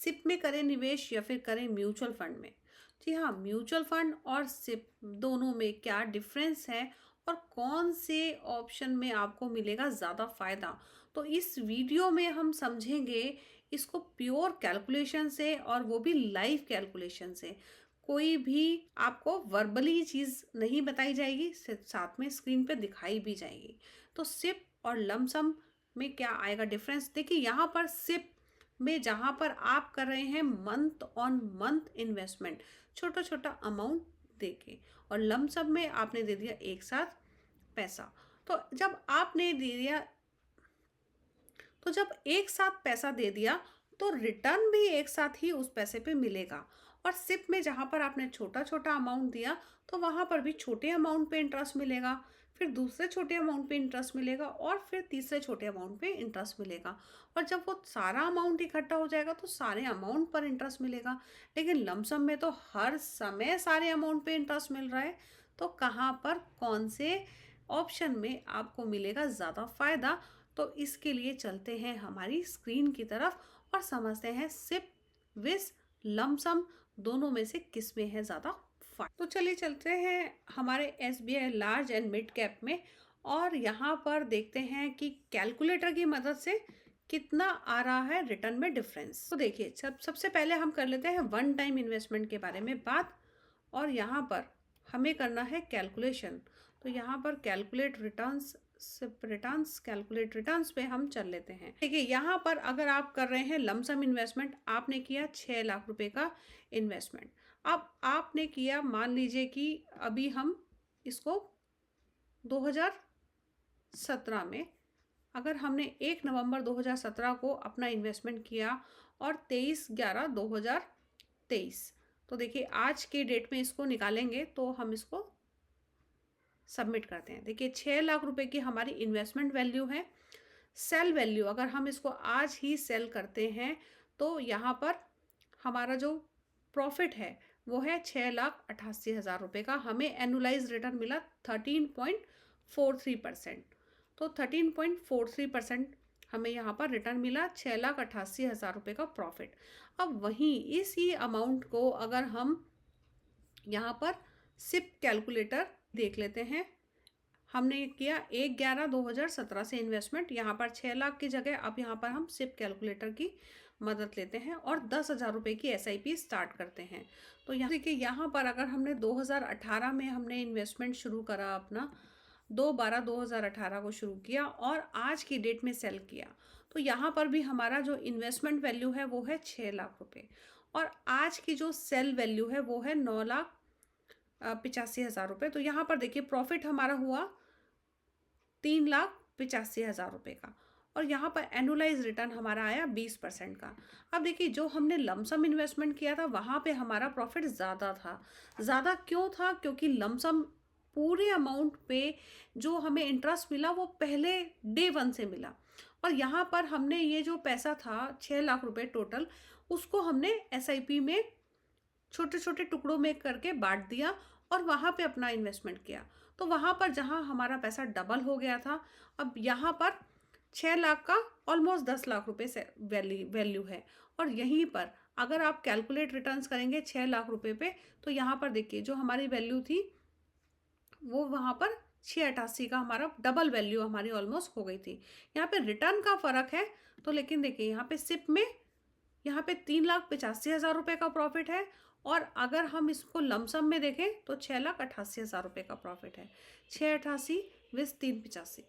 SIP में करें निवेश या फिर करें म्यूचुअल फंड में? जी हाँ, म्यूचुअल फंड और सिप दोनों में क्या डिफरेंस है और कौन से ऑप्शन में आपको मिलेगा ज़्यादा फ़ायदा, तो इस वीडियो में हम समझेंगे इसको प्योर कैलकुलेशन से, और वो भी लाइव कैलकुलेशन से। कोई भी आपको वर्बली चीज़ नहीं बताई जाएगी, साथ में स्क्रीन पे दिखाई भी जाएगी। तो सिप और लमसम में क्या आएगा डिफरेंस, देखिए यहाँ पर सिप में जहाँ पर आप कर रहे हैं मंथ ऑन मंथ इन्वेस्टमेंट, छोटा छोटा अमाउंट देके, और लमसम में आपने दे दिया एक साथ पैसा। तो जब आपने दे दिया, तो जब एक साथ पैसा दे दिया तो रिटर्न भी एक साथ ही उस पैसे पे मिलेगा। और सिप में जहाँ पर आपने छोटा छोटा अमाउंट दिया तो वहाँ पर भी छोटे अमाउंट पे इंटरेस्ट मिलेगा, फिर दूसरे छोटे अमाउंट पे इंटरेस्ट मिलेगा, और फिर तीसरे छोटे अमाउंट पे इंटरेस्ट मिलेगा। और जब वो सारा अमाउंट इकट्ठा हो जाएगा तो सारे अमाउंट पर इंटरेस्ट मिलेगा। लेकिन लमसम में तो हर समय सारे अमाउंट पे इंटरेस्ट मिल रहा है। तो कहाँ पर कौन से ऑप्शन में आपको मिलेगा ज़्यादा फ़ायदा, तो इसके लिए चलते हैं हमारी स्क्रीन की तरफ और समझते हैं सिप विस लमसम दोनों में से किस में है ज़्यादा फायदा। तो चलिए चलते हैं हमारे SBI large and mid cap में, और यहाँ पर देखते हैं कि कैलकुलेटर की मदद से कितना आ रहा है रिटर्न में डिफरेंस। तो देखिए सबसे पहले हम कर लेते हैं वन टाइम इन्वेस्टमेंट के बारे में बात, और यहाँ पर हमें करना है कैलकुलेशन। तो यहाँ पर कैलकुलेट रिटर्न्स, कैलकुलेट रिटर्न्स पे हम चल लेते हैं। देखिए यहाँ पर अगर आप कर रहे हैं लमसम इन्वेस्टमेंट, आपने किया 6 लाख रुपए का इन्वेस्टमेंट। अब आपने किया, मान लीजिए कि अभी हम इसको 2017 में, अगर हमने 1 नवंबर 2017 को अपना इन्वेस्टमेंट किया और 23/11/2023, तो देखिए आज के डेट में इसको निकालेंगे तो हम इसको सबमिट करते हैं। देखिए 6 लाख रुपए की हमारी इन्वेस्टमेंट वैल्यू है। सेल वैल्यू अगर हम इसको आज ही सेल करते हैं तो यहाँ पर हमारा जो प्रॉफिट है वो है 6,88,000 रुपये का। हमें एनुलाइज रिटर्न मिला 13.43%। तो 13.43% हमें यहाँ पर रिटर्न मिला, 6,88,000 रुपये का प्रॉफिट। अब वहीं इसी अमाउंट को अगर हम यहाँ पर सिप कैलकुलेटर देख लेते हैं, हमने किया 1/11/2017 से इन्वेस्टमेंट, यहाँ पर 6 लाख की जगह अब यहाँ पर हम सिप कैलकुलेटर की मदद लेते हैं और 10,000 रुपये की SIP स्टार्ट करते हैं। तो यहाँ देखिए, यहाँ पर अगर हमने 2018 में हमने इन्वेस्टमेंट शुरू करा अपना, 2/12/2018 को शुरू किया और आज की डेट में सेल किया, तो यहाँ पर भी हमारा जो इन्वेस्टमेंट वैल्यू है वो है 6 लाख रुपये, और आज की जो सेल वैल्यू है वो है 9,85,000 रुपये। तो यहाँ पर देखिए प्रॉफिट हमारा हुआ 3,85,000 रुपये का, और यहाँ पर एनुलाइज रिटर्न हमारा आया 20% का। अब देखिए जो हमने लमसम इन्वेस्टमेंट किया था वहाँ पे हमारा प्रॉफिट ज़्यादा था। ज़्यादा क्यों था? क्योंकि लमसम पूरे अमाउंट पे जो हमें इंटरेस्ट मिला वो पहले डे 1 से मिला, और यहाँ पर हमने ये जो पैसा था 6 लाख रुपए टोटल, उसको हमने SIP में छोटे छोटे टुकड़ों में करके बांट दिया और वहाँ पे अपना इन्वेस्टमेंट किया। तो वहाँ पर जहाँ हमारा पैसा डबल हो गया था, अब यहाँ पर 6 लाख का ऑलमोस्ट 10 लाख रुपए से वैल्यू है। और यहीं पर अगर आप कैलकुलेट रिटर्न्स करेंगे 6 लाख रुपए पे, तो यहाँ पर देखिए जो हमारी वैल्यू थी वो वहाँ पर 688 का हमारा डबल वैल्यू हमारी ऑलमोस्ट हो गई थी। यहाँ पे रिटर्न का फ़र्क है, तो लेकिन देखिए यहाँ पे सिप में यहाँ पे 3,85,000 रुपये का प्रॉफिट है, और अगर हम इसको लमसम में देखें तो 6,88,000 रुपये का प्रॉफिट है। 688 विस 385,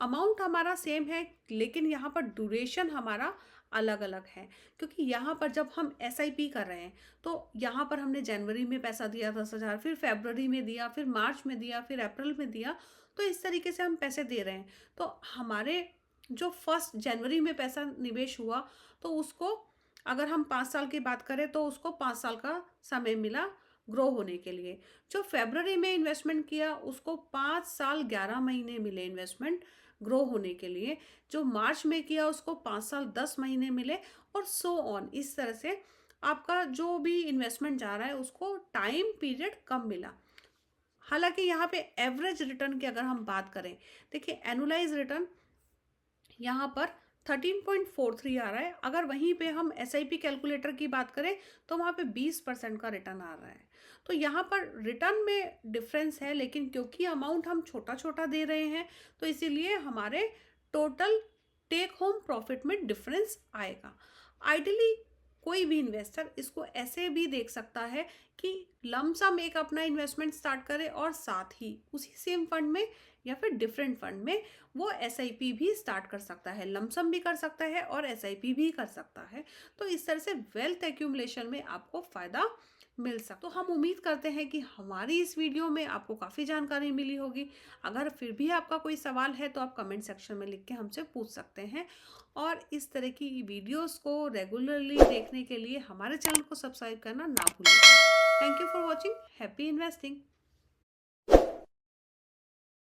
अमाउंट हमारा सेम है, लेकिन यहाँ पर ड्यूरेशन हमारा अलग अलग है। क्योंकि यहाँ पर जब हम SIP कर रहे हैं तो यहाँ पर हमने जनवरी में पैसा दिया 10,000, फिर फरवरी में दिया, फिर मार्च में दिया, फिर अप्रैल में दिया, तो इस तरीके से हम पैसे दे रहे हैं। तो हमारे जो 1 जनवरी में पैसा निवेश हुआ तो उसको अगर हम 5 साल की बात करें तो उसको 5 साल का समय मिला ग्रो होने के लिए। जो फरवरी में इन्वेस्टमेंट किया उसको 5 साल 11 महीने मिले इन्वेस्टमेंट ग्रो होने के लिए। जो मार्च में किया उसको 5 साल 10 महीने मिले, और सो ऑन। इस तरह से आपका जो भी इन्वेस्टमेंट जा रहा है उसको टाइम पीरियड कम मिला। हालांकि यहाँ पे एवरेज रिटर्न की अगर हम बात करें, देखिए एनुलाइज रिटर्न यहाँ पर 13.43 आ रहा है। अगर वहीं पे हम एसआईपी कैलकुलेटर की बात करें तो वहाँ पे 20% का रिटर्न आ रहा है। तो यहाँ पर रिटर्न में डिफरेंस है, लेकिन क्योंकि अमाउंट हम छोटा छोटा दे रहे हैं तो इसीलिए हमारे टोटल टेक होम प्रॉफिट में डिफरेंस आएगा। आइडियली कोई भी इन्वेस्टर इसको ऐसे भी देख सकता है कि लमसम एक अपना इन्वेस्टमेंट स्टार्ट करे और साथ ही उसी सेम फंड में या फिर डिफरेंट फंड में वो एसआईपी भी स्टार्ट कर सकता है, लमसम भी कर सकता है और एसआईपी भी कर सकता है। तो इस तरह से वेल्थ एक्यूमुलेशन में आपको फ़ायदा मिल सकता। तो हम उम्मीद करते हैं कि हमारी इस वीडियो में आपको काफ़ी जानकारी मिली होगी। अगर फिर भी आपका कोई सवाल है तो आप कमेंट सेक्शन में लिख के हमसे पूछ सकते हैं। और इस तरह की वीडियोस को रेगुलरली देखने के लिए हमारे चैनल को सब्सक्राइब करना ना भूलिएगा। Thank you for watching. Happy investing.